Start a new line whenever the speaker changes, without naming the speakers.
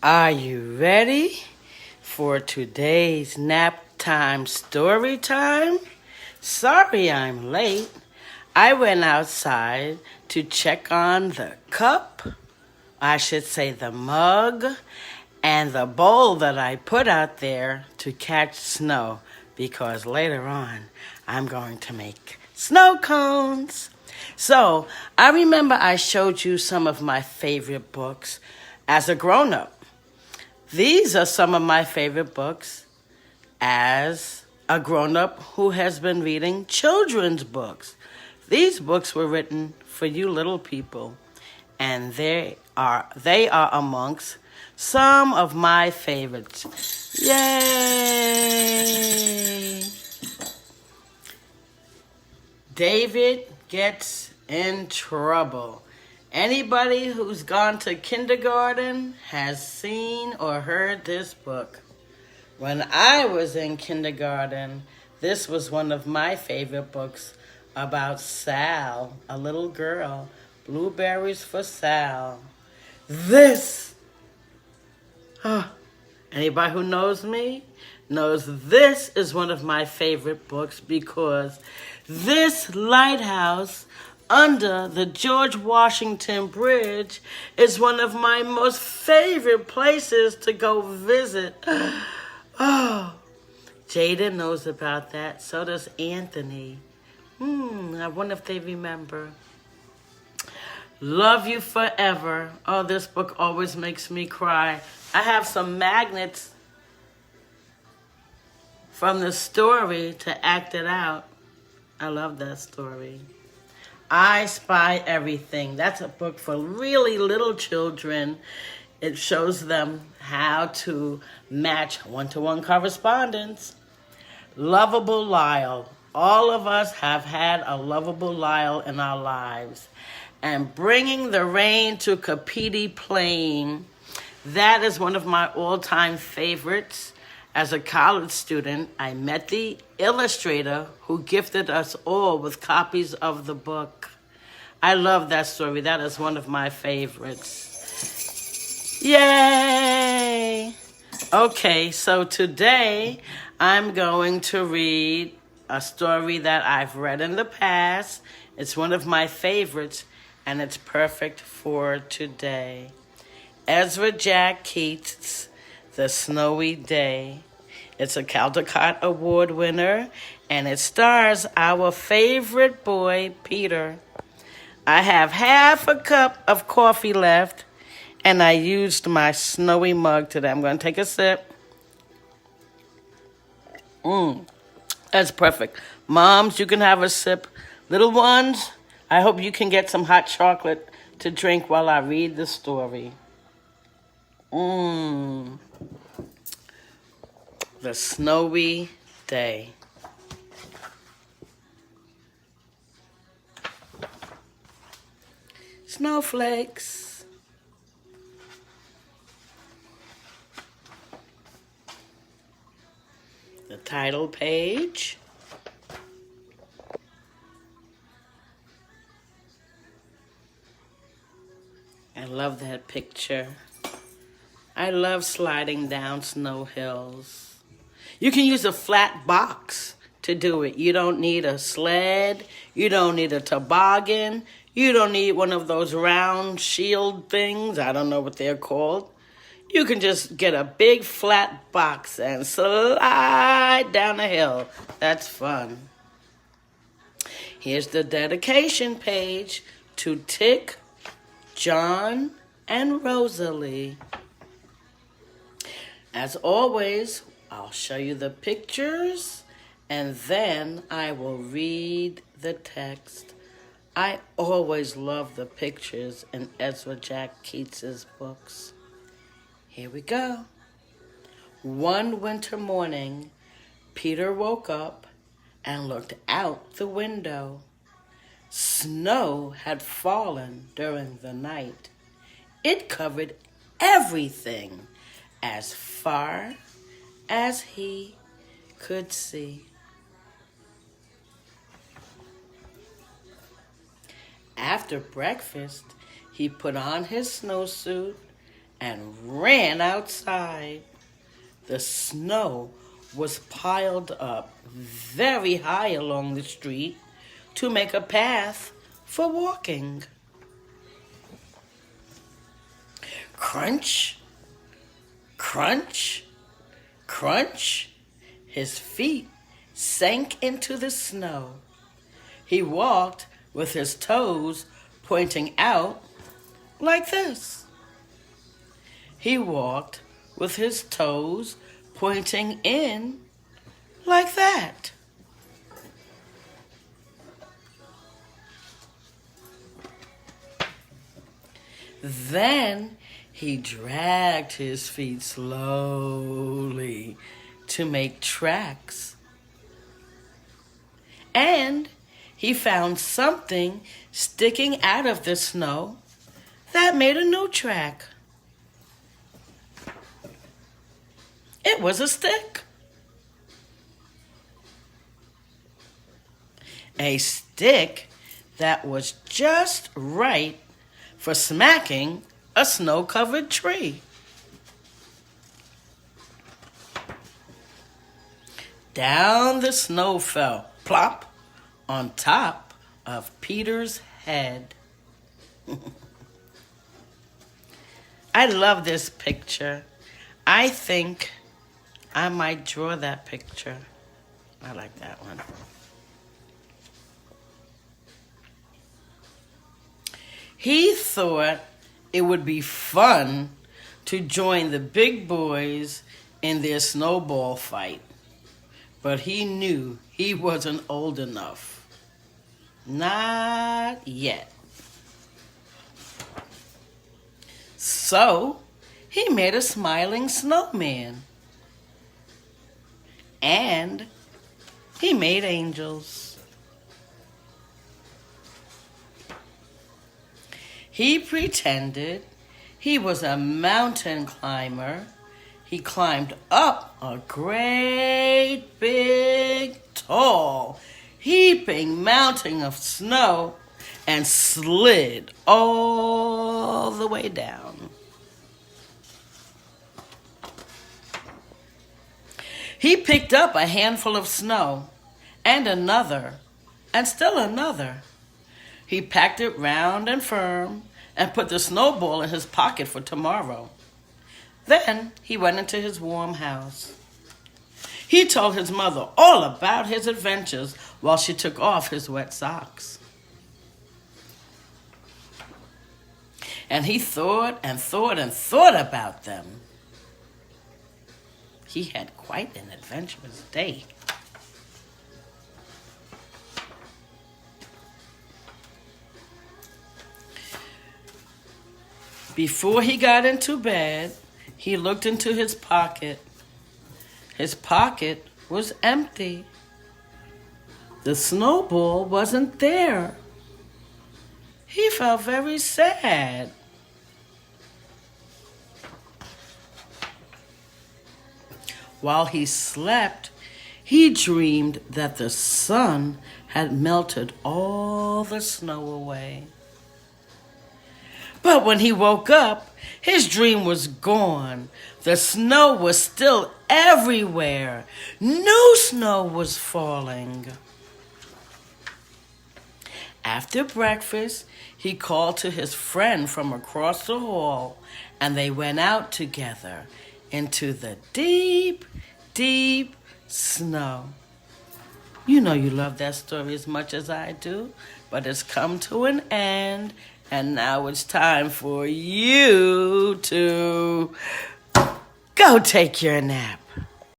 Are you ready for today's nap time story time? Sorry I'm late. I went outside to check on the cup, I should say the mug, and the bowl that I put out there to catch snow because later on I'm going to make snow cones. So I remember I showed you some of my favorite books as a grown-up. These are some of my favorite books as a grown-up who has been reading children's books. These books were written for you little people, and they are amongst some of my favorites. Yay! David Gets in Trouble. Anybody who's gone to kindergarten has seen or heard this book. When I was in kindergarten, this was one of my favorite books about Sal, a little girl. Blueberries for Sal. Anybody who knows me knows this is one of my favorite books because this lighthouse under the George Washington Bridge is one of my most favorite places to go visit. Oh, Jada knows about that. So does Anthony. I wonder if they remember. Love You Forever. Oh, this book always makes me cry. I have some magnets from the story to act it out. I love that story. I Spy Everything. That's a book for really little children. It shows them how to match one-to-one correspondence. Lovable Lyle. All of us have had a lovable Lyle in our lives. And Bringing the Rain to Kapiti Plain. That is one of my all-time favorites. As a college student, I met the illustrator who gifted us all with copies of the book. I love that story. That is one of my favorites. Yay! Okay, so today I'm going to read a story that I've read in the past. It's one of my favorites, and it's perfect for today. Ezra Jack Keats' The Snowy Day. It's a Caldecott Award winner, and it stars our favorite boy, Peter. I have half a cup of coffee left, and I used my snowy mug today. I'm going to take a sip. That's perfect. Moms, you can have a sip. Little ones, I hope you can get some hot chocolate to drink while I read the story. The Snowy Day. Snowflakes. The title page. I love that picture. I love sliding down snow hills. You can use a flat box to do it. You don't need a sled. You don't need a toboggan. You don't need one of those round shield things. I don't know what they're called. You can just get a big flat box and slide down a hill. That's fun. Here's the dedication page to Tick, John, and Rosalie. As always, I'll show you the pictures, and then I will read the text. I always love the pictures in Ezra Jack Keats' books. Here we go. One winter morning, Peter woke up and looked out the window. Snow had fallen during the night. It covered everything as far as he could see. After breakfast, he put on his snowsuit and ran outside. The snow was piled up very high along the street to make a path for walking. Crunch, crunch, crunch. His feet sank into the snow. He walked with his toes pointing out like this. He walked with his toes pointing in like that. Then he dragged his feet slowly to make tracks. And he found something sticking out of the snow that made a new track. It was a stick. A stick that was just right for smacking a snow-covered tree. Down the snow fell, plop, on top of Peter's head. I love this picture. I think I might draw that picture. I like that one. He thought it would be fun to join the big boys in their snowball fight, but he knew he wasn't old enough. Not yet. So he made a smiling snowman. And he made angels. He pretended he was a mountain climber. He climbed up a great big, tall, heaping mountain of snow and slid all the way down. He picked up a handful of snow and another and still another. He packed it round and firm and put the snowball in his pocket for tomorrow. Then he went into his warm house. He told his mother all about his adventures while she took off his wet socks. And he thought and thought and thought about them. He had quite an adventurous day. Before he got into bed, he looked into his pocket. His pocket was empty. The snowball wasn't there. He felt very sad. While he slept, he dreamed that the sun had melted all the snow away. But when he woke up, his dream was gone. The snow was still everywhere. New snow was falling. After breakfast, he called to his friend from across the hall, and they went out together into the deep, deep snow. You know you love that story as much as I do, but it's come to an end, and now it's time for you to go take your nap.